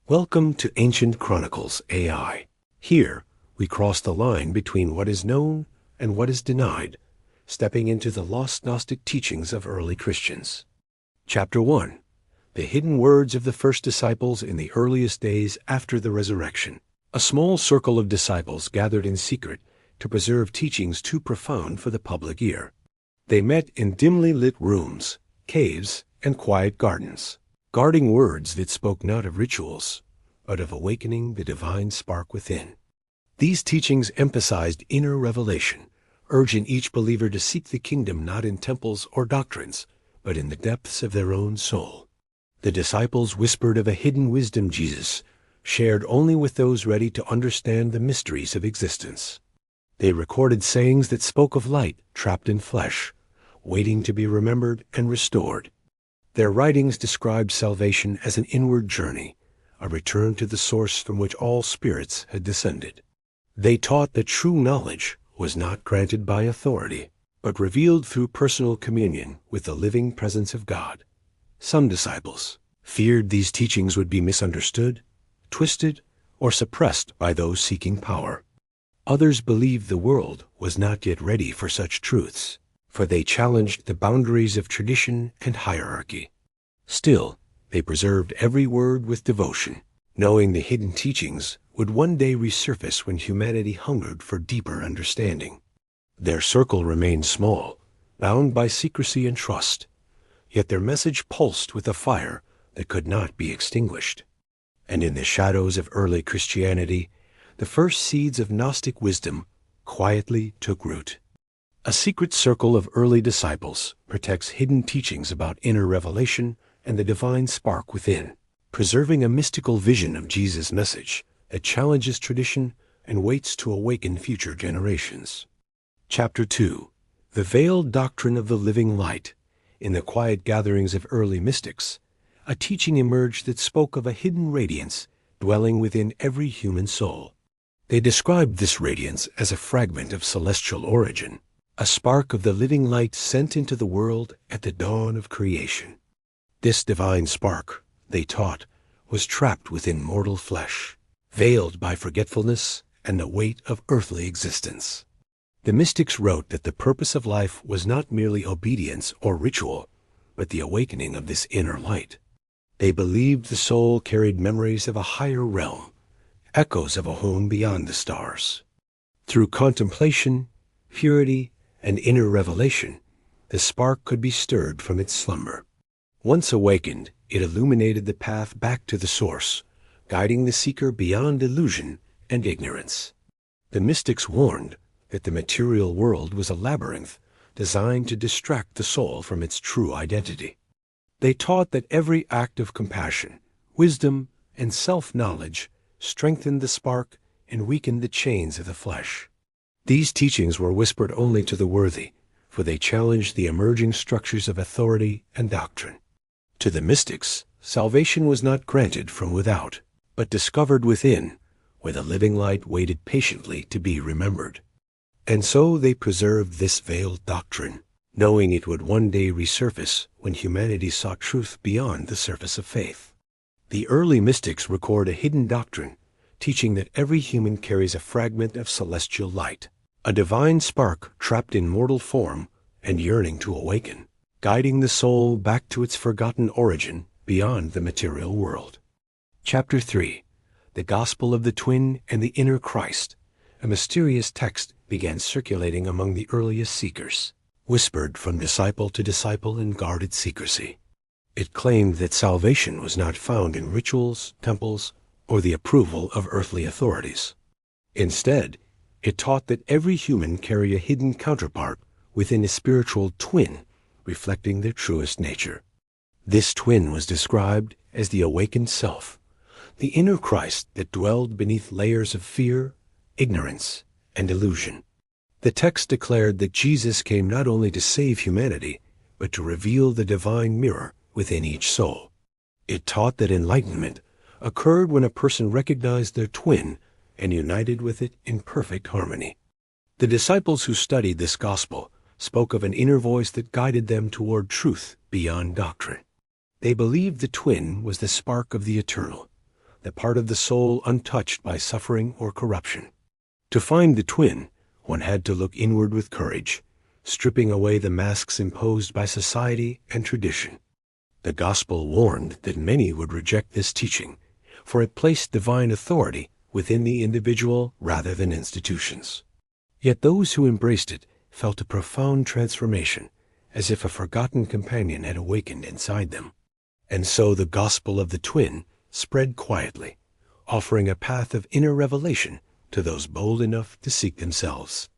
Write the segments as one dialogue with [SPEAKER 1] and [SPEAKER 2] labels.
[SPEAKER 1] Welcome to Ancient Chronicles AI. Here, we cross the line between what is known and what is denied, stepping into the lost Gnostic teachings of early Christians. Chapter 1. The Hidden Words of the First Disciples in the Earliest Days After the Resurrection. A small circle of disciples gathered in secret to preserve teachings too profound for the public ear. They met in dimly lit rooms, caves, and quiet gardens, guarding words that spoke not of rituals, but of awakening the divine spark within. These teachings emphasized inner revelation, urging each believer to seek the kingdom not in temples or doctrines, but in the depths of their own soul. The disciples whispered of a hidden wisdom Jesus shared only with those ready to understand the mysteries of existence. They recorded sayings that spoke of light trapped in flesh, waiting to be remembered and restored. Their writings described salvation as an inward journey, a return to the source from which all spirits had descended. They taught that true knowledge was not granted by authority, but revealed through personal communion with the living presence of God. Some disciples feared these teachings would be misunderstood, twisted, or suppressed by those seeking power. Others believed the world was not yet ready for such truths, for they challenged the boundaries of tradition and hierarchy. Still, they preserved every word with devotion, knowing the hidden teachings would one day resurface when humanity hungered for deeper understanding. Their circle remained small, bound by secrecy and trust, yet their message pulsed with a fire that could not be extinguished. And in the shadows of early Christianity, the first seeds of Gnostic wisdom quietly took root. A secret circle of early disciples protects hidden teachings about inner revelation and the divine spark within, preserving a mystical vision of Jesus' message that challenges tradition and waits to awaken future generations. Chapter 2. The Veiled Doctrine of the Living Light. In the quiet gatherings of early mystics, a teaching emerged that spoke of a hidden radiance dwelling within every human soul. They described this radiance as a fragment of celestial origin, a spark of the living light sent into the world at the dawn of creation. This divine spark, they taught, was trapped within mortal flesh, veiled by forgetfulness and the weight of earthly existence. The mystics wrote that the purpose of life was not merely obedience or ritual, but the awakening of this inner light. They believed the soul carried memories of a higher realm, echoes of a home beyond the stars. Through contemplation, purity, and inner revelation, the spark could be stirred from its slumber. Once awakened, it illuminated the path back to the source, guiding the seeker beyond illusion and ignorance. The mystics warned that the material world was a labyrinth designed to distract the soul from its true identity. They taught that every act of compassion, wisdom, and self-knowledge strengthened the spark and weakened the chains of the flesh. These teachings were whispered only to the worthy, for they challenged the emerging structures of authority and doctrine. To the mystics, salvation was not granted from without, but discovered within, where the living light waited patiently to be remembered. And so they preserved this veiled doctrine, knowing it would one day resurface when humanity sought truth beyond the surface of faith. The early mystics record a hidden doctrine, teaching that every human carries a fragment of celestial light, a divine spark trapped in mortal form and yearning to awaken, guiding the soul back to its forgotten origin beyond the material world. Chapter 3. The Gospel of the Twin and the Inner Christ. A mysterious text began circulating among the earliest seekers, whispered from disciple to disciple in guarded secrecy. It claimed that salvation was not found in rituals, temples, or the approval of earthly authorities. Instead, it taught that every human carried a hidden counterpart within a spiritual twin, reflecting their truest nature. This twin was described as the awakened self, the inner Christ that dwelled beneath layers of fear, ignorance, and illusion. The text declared that Jesus came not only to save humanity, but to reveal the divine mirror within each soul. It taught that enlightenment occurred when a person recognized their twin and united with it in perfect harmony. The disciples who studied this gospel spoke of an inner voice that guided them toward truth beyond doctrine. They believed the twin was the spark of the eternal, the part of the soul untouched by suffering or corruption. To find the twin, one had to look inward with courage, stripping away the masks imposed by society and tradition. The gospel warned that many would reject this teaching, for it placed divine authority within the individual rather than institutions. Yet those who embraced it felt a profound transformation, as if a forgotten companion had awakened inside them. And so the gospel of the twin spread quietly, offering a path of inner revelation to those bold enough to seek themselves.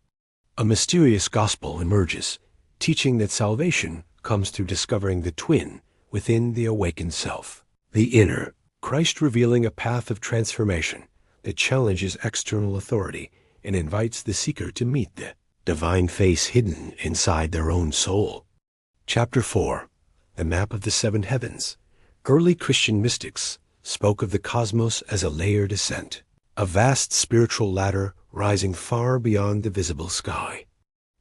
[SPEAKER 1] A mysterious gospel emerges, teaching that salvation comes through discovering the twin within the awakened self. The inner, Christ revealing a path of transformation that challenges external authority and invites the seeker to meet the divine face hidden inside their own soul. Chapter 4. The Map of the Seven Heavens. Early Christian mystics spoke of the cosmos as a layered ascent, a vast spiritual ladder rising far beyond the visible sky.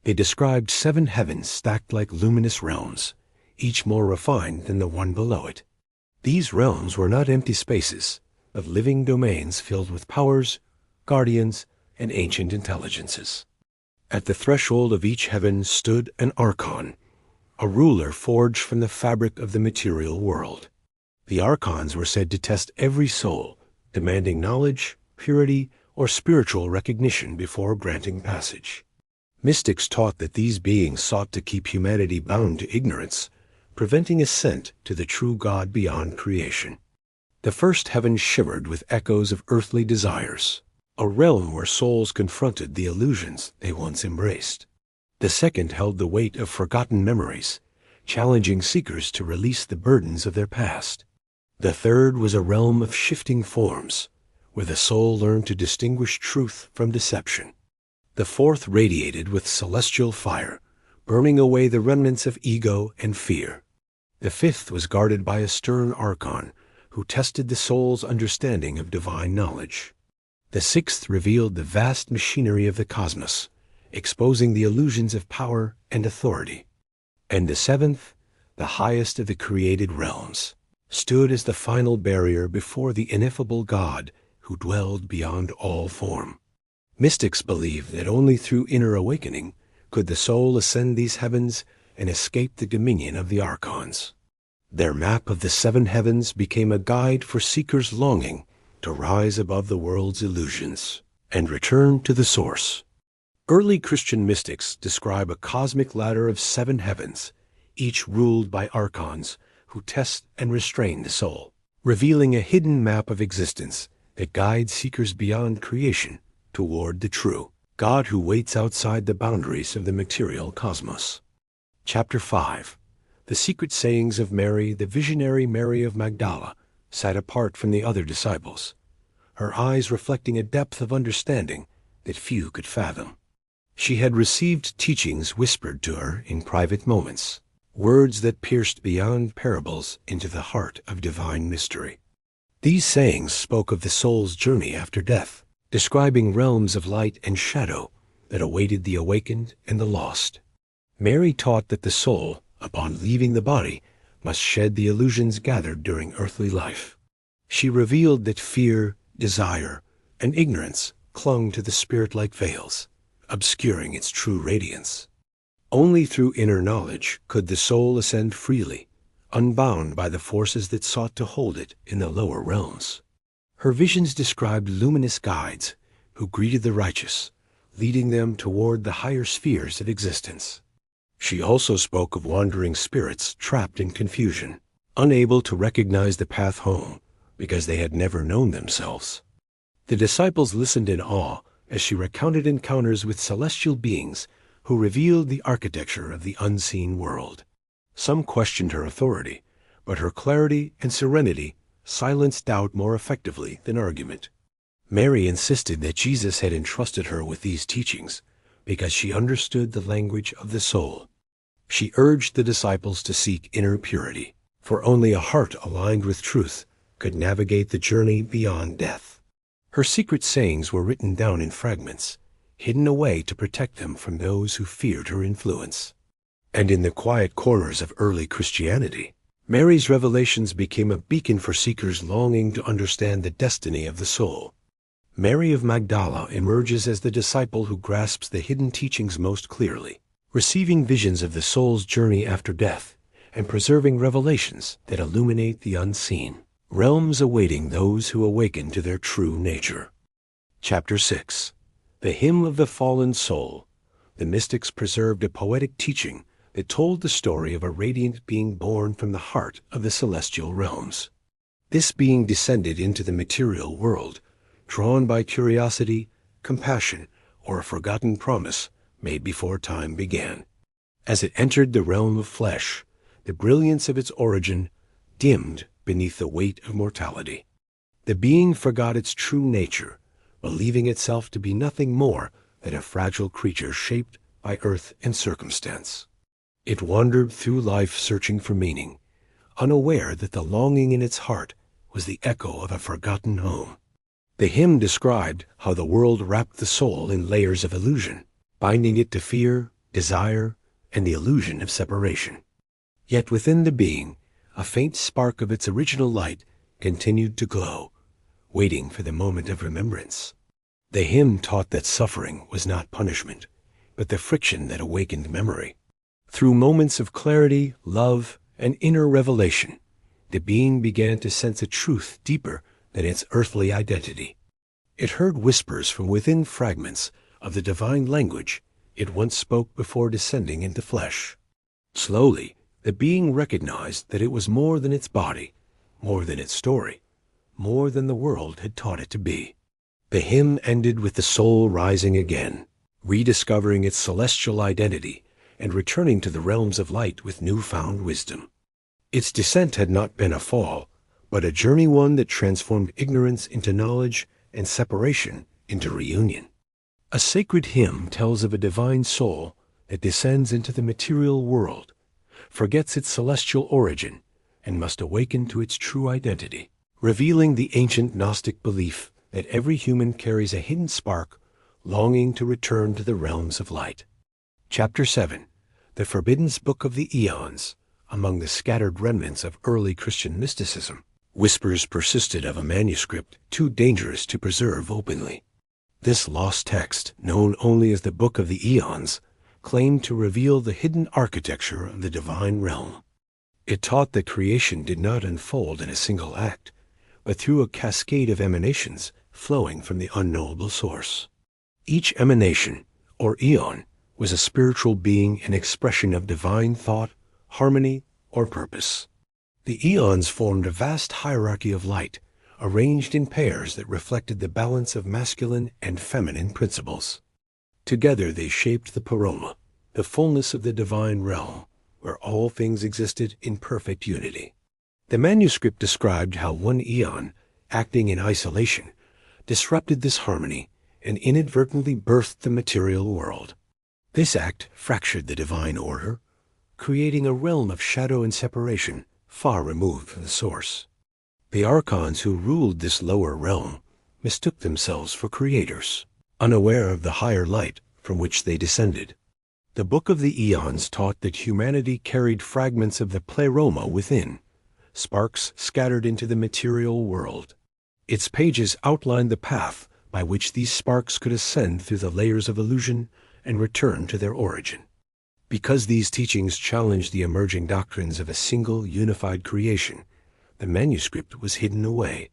[SPEAKER 1] They described 7 heavens stacked like luminous realms, each more refined than the one below it. These realms were not empty spaces, but living domains filled with powers, guardians, and ancient intelligences. At the threshold of each heaven stood an archon, a ruler forged from the fabric of the material world. The archons were said to test every soul, demanding knowledge, purity, or spiritual recognition before granting passage. Mystics taught that these beings sought to keep humanity bound to ignorance, preventing ascent to the true God beyond creation. The first heaven shimmered with echoes of earthly desires, a realm where souls confronted the illusions they once embraced. The second held the weight of forgotten memories, challenging seekers to release the burdens of their past. The third was a realm of shifting forms, where the soul learned to distinguish truth from deception. The fourth radiated with celestial fire, burning away the remnants of ego and fear. The fifth was guarded by a stern archon, who tested the soul's understanding of divine knowledge. The sixth revealed the vast machinery of the cosmos, exposing the illusions of power and authority. And the seventh, the highest of the created realms, stood as the final barrier before the ineffable God who dwelled beyond all form. Mystics believe that only through inner awakening could the soul ascend these heavens and escape the dominion of the archons. Their map of the 7 heavens became a guide for seekers longing to rise above the world's illusions and return to the source. Early Christian mystics describe a cosmic ladder of 7 heavens, each ruled by archons who test and restrain the soul, revealing a hidden map of existence that guides seekers beyond creation toward the true God who waits outside the boundaries of the material cosmos. Chapter 5. The secret sayings of Mary. The visionary Mary of Magdala sat apart from the other disciples, her eyes reflecting a depth of understanding that few could fathom. She had received teachings whispered to her in private moments, words that pierced beyond parables into the heart of divine mystery. These sayings spoke of the soul's journey after death, describing realms of light and shadow that awaited the awakened and the lost. Mary taught that the soul, upon leaving the body, must shed the illusions gathered during earthly life. She revealed that fear, desire, and ignorance clung to the spirit like veils, obscuring its true radiance. Only through inner knowledge could the soul ascend freely, unbound by the forces that sought to hold it in the lower realms. Her visions described luminous guides who greeted the righteous, leading them toward the higher spheres of existence. She also spoke of wandering spirits trapped in confusion, unable to recognize the path home because they had never known themselves. The disciples listened in awe as she recounted encounters with celestial beings who revealed the architecture of the unseen world. Some questioned her authority, but her clarity and serenity silenced doubt more effectively than argument. Mary insisted that Jesus had entrusted her with these teachings because she understood the language of the soul. She urged the disciples to seek inner purity, for only a heart aligned with truth could navigate the journey beyond death. Her secret sayings were written down in fragments, hidden away to protect them from those who feared her influence. And in the quiet corners of early Christianity, Mary's revelations became a beacon for seekers longing to understand the destiny of the soul. Mary of Magdala emerges as the disciple who grasps the hidden teachings most clearly, receiving visions of the soul's journey after death and preserving revelations that illuminate the unseen, realms awaiting those who awaken to their true nature. Chapter 6. The Hymn of the Fallen Soul. The mystics preserved a poetic teaching that told the story of a radiant being born from the heart of the celestial realms. This being descended into the material world, drawn by curiosity, compassion, or a forgotten promise made before time began. As it entered the realm of flesh, the brilliance of its origin dimmed beneath the weight of mortality. The being forgot its true nature, believing itself to be nothing more than a fragile creature shaped by earth and circumstance. It wandered through life searching for meaning, unaware that the longing in its heart was the echo of a forgotten home. The hymn described how the world wrapped the soul in layers of illusion, binding it to fear, desire, and the illusion of separation. Yet within the being, a faint spark of its original light continued to glow, waiting for the moment of remembrance. The hymn taught that suffering was not punishment, but the friction that awakened memory. Through moments of clarity, love, and inner revelation, the being began to sense a truth deeper than its earthly identity. It heard whispers from within fragments of the divine language it once spoke before descending into flesh. Slowly, the being recognized that it was more than its body, more than its story, more than the world had taught it to be. The hymn ended with the soul rising again, rediscovering its celestial identity and returning to the realms of light with newfound wisdom. Its descent had not been a fall, but a journey one that transformed ignorance into knowledge and separation into reunion. A sacred hymn tells of a divine soul that descends into the material world, forgets its celestial origin, and must awaken to its true identity, revealing the ancient Gnostic belief that every human carries a hidden spark longing to return to the realms of light. Chapter 7. The Forbidden Book of the Eons. Among the scattered remnants of early Christian mysticism, whispers persisted of a manuscript too dangerous to preserve openly. This lost text, known only as the Book of the Eons, claimed to reveal the hidden architecture of the divine realm. It taught that creation did not unfold in a single act, but through a cascade of emanations flowing from the unknowable source. Each emanation, or eon, was a spiritual being, an expression of divine thought, harmony, or purpose. The eons formed a vast hierarchy of light, arranged in pairs that reflected the balance of masculine and feminine principles. Together they shaped the paroma, the fullness of the divine realm, where all things existed in perfect unity. The manuscript described how one eon, acting in isolation, disrupted this harmony and inadvertently birthed the material world. This act fractured the divine order, creating a realm of shadow and separation far removed from the source. The archons who ruled this lower realm mistook themselves for creators, unaware of the higher light from which they descended. The Book of the Eons taught that humanity carried fragments of the pleroma within, sparks scattered into the material world. Its pages outlined the path by which these sparks could ascend through the layers of illusion and return to their origin. Because these teachings challenged the emerging doctrines of a single unified creation, the manuscript was hidden away.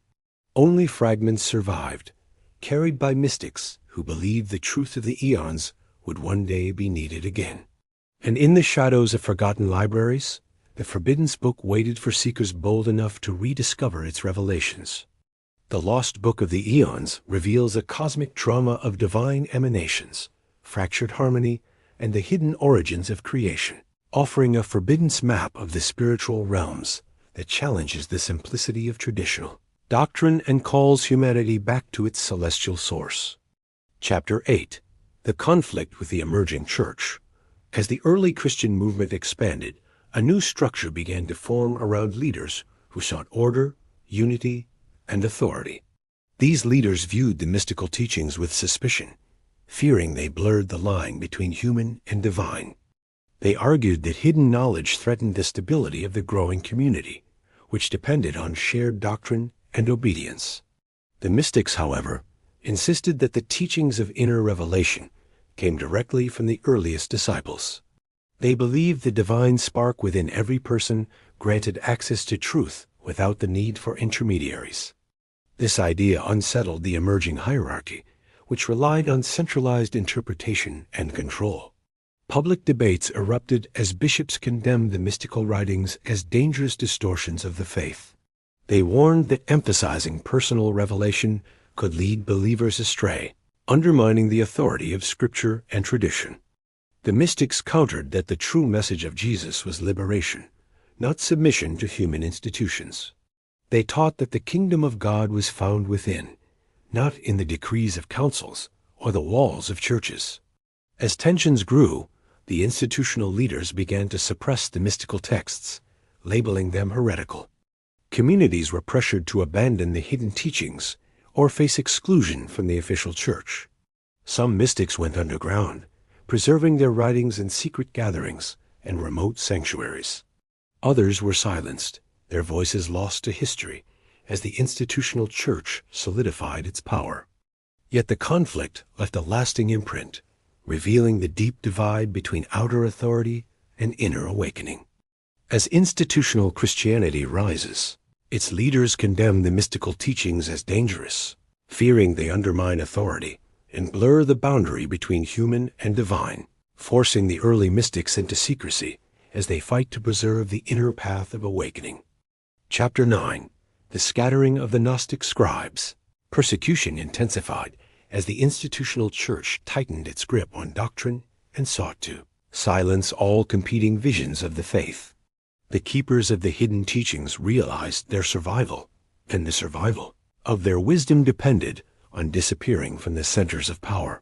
[SPEAKER 1] Only fragments survived, carried by mystics who believed the truth of the eons would one day be needed again. And in the shadows of forgotten libraries, the Forbidden Book waited for seekers bold enough to rediscover its revelations. The Lost Book of the Eons reveals a cosmic drama of divine emanations, fractured harmony, and the hidden origins of creation, offering a forbidden map of the spiritual realms that challenges the simplicity of traditional doctrine and calls humanity back to its celestial source. Chapter 8. The Conflict with the Emerging Church. As the early Christian movement expanded, a new structure began to form around leaders who sought order, unity, and authority. These leaders viewed the mystical teachings with suspicion, fearing they blurred the line between human and divine. They argued that hidden knowledge threatened the stability of the growing community, which depended on shared doctrine and obedience. The mystics, however, insisted that the teachings of inner revelation came directly from the earliest disciples. They believed the divine spark within every person granted access to truth without the need for intermediaries. This idea unsettled the emerging hierarchy, which relied on centralized interpretation and control. Public debates erupted as bishops condemned the mystical writings as dangerous distortions of the faith. They warned that emphasizing personal revelation could lead believers astray, undermining the authority of Scripture and tradition. The mystics countered that the true message of Jesus was liberation, not submission to human institutions. They taught that the kingdom of God was found within, not in the decrees of councils or the walls of churches. As tensions grew, the institutional leaders began to suppress the mystical texts, labeling them heretical. Communities were pressured to abandon the hidden teachings or face exclusion from the official church. Some mystics went underground, preserving their writings in secret gatherings and remote sanctuaries. Others were silenced, their voices lost to history as the institutional church solidified its power. Yet the conflict left a lasting imprint, revealing the deep divide between outer authority and inner awakening. As institutional Christianity rises, its leaders condemn the mystical teachings as dangerous, fearing they undermine authority and blur the boundary between human and divine, forcing the early mystics into secrecy as they fight to preserve the inner path of awakening. Chapter 9. The Scattering of the Gnostic Scribes. Persecution intensified as the institutional church tightened its grip on doctrine and sought to silence all competing visions of the faith. The keepers of the hidden teachings realized their survival, and the survival of their wisdom depended on disappearing from the centers of power.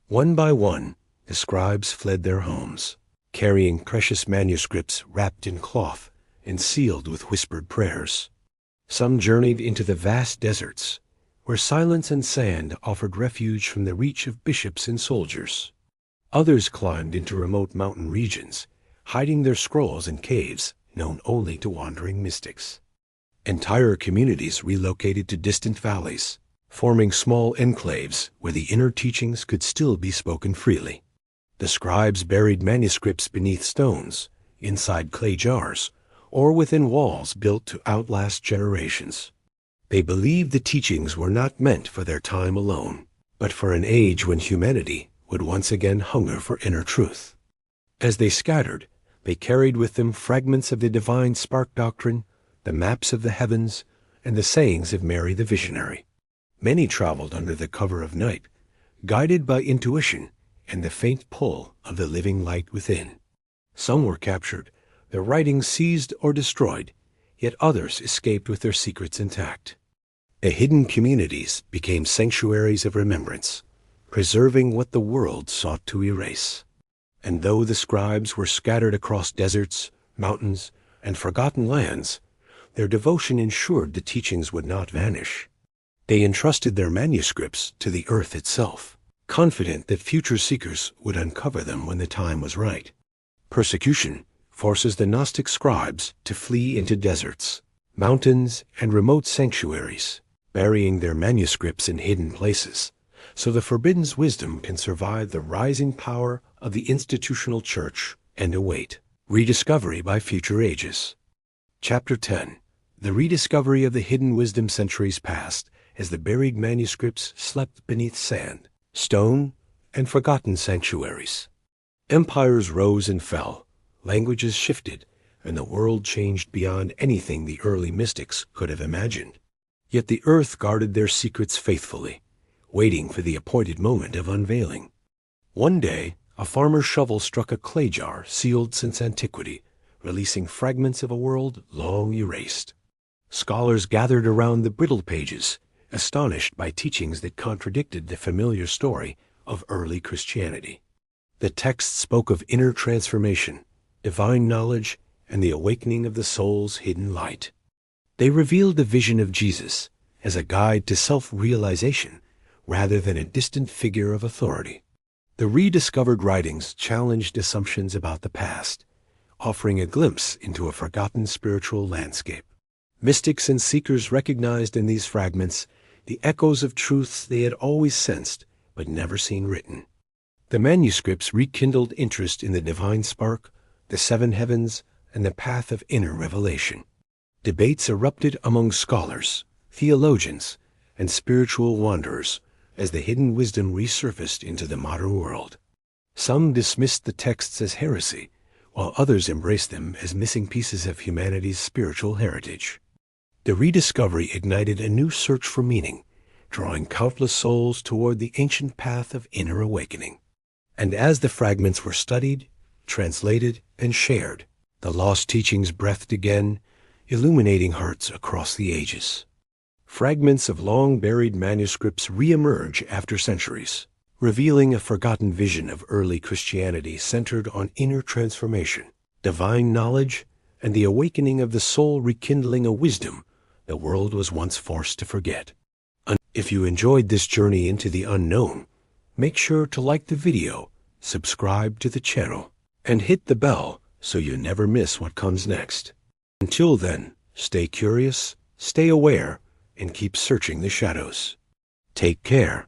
[SPEAKER 1] One by one, the scribes fled their homes, carrying precious manuscripts wrapped in cloth and sealed with whispered prayers. Some journeyed into the vast deserts, where silence and sand offered refuge from the reach of bishops and soldiers. Others climbed into remote mountain regions, hiding their scrolls in caves known only to wandering mystics. Entire communities relocated to distant valleys, forming small enclaves where the inner teachings could still be spoken freely. The scribes buried manuscripts beneath stones, inside clay jars, or within walls built to outlast generations. They believed the teachings were not meant for their time alone, but for an age when humanity would once again hunger for inner truth. As they scattered, they carried with them fragments of the divine spark doctrine, the maps of the heavens, and the sayings of Mary the Visionary. Many traveled under the cover of night, guided by intuition and the faint pull of the living light within. Some were captured, their writings seized or destroyed, yet others escaped with their secrets intact. The hidden communities became sanctuaries of remembrance, preserving what the world sought to erase. And though the scribes were scattered across deserts, mountains, and forgotten lands, their devotion ensured the teachings would not vanish. They entrusted their manuscripts to the earth itself, confident that future seekers would uncover them when the time was right. Persecution forces the Gnostic scribes to flee into deserts, mountains, and remote sanctuaries, burying their manuscripts in hidden places, so the forbidden's wisdom can survive the rising power of the institutional church and await rediscovery by future ages. Chapter 10. The rediscovery of the hidden wisdom centuries past as the buried manuscripts slept beneath sand, stone, and forgotten sanctuaries. Empires rose and fell, languages shifted, and the world changed beyond anything the early mystics could have imagined. Yet the earth guarded their secrets faithfully, waiting for the appointed moment of unveiling. One day, a farmer's shovel struck a clay jar sealed since antiquity, releasing fragments of a world long erased. Scholars gathered around the brittle pages, astonished by teachings that contradicted the familiar story of early Christianity. The text spoke of inner transformation, divine knowledge, and the awakening of the soul's hidden light. They revealed the vision of Jesus as a guide to self-realization rather than a distant figure of authority. The rediscovered writings challenged assumptions about the past, offering a glimpse into a forgotten spiritual landscape. Mystics and seekers recognized in these fragments the echoes of truths they had always sensed but never seen written. The manuscripts rekindled interest in the divine spark, the seven heavens, and the path of inner revelation. Debates erupted among scholars, theologians, and spiritual wanderers as the hidden wisdom resurfaced into the modern world. Some dismissed the texts as heresy, while others embraced them as missing pieces of humanity's spiritual heritage. The rediscovery ignited a new search for meaning, drawing countless souls toward the ancient path of inner awakening. And as the fragments were studied, translated, and shared, the lost teachings breathed again, illuminating hearts across the ages. Fragments of long-buried manuscripts re-emerge after centuries, revealing a forgotten vision of early Christianity centered on inner transformation, divine knowledge, and the awakening of the soul, rekindling a wisdom the world was once forced to forget. If you enjoyed this journey into the unknown, make sure to like the video, subscribe to the channel, and hit the bell so you never miss what comes next. Until then, stay curious, stay aware, and keep searching the shadows. Take care.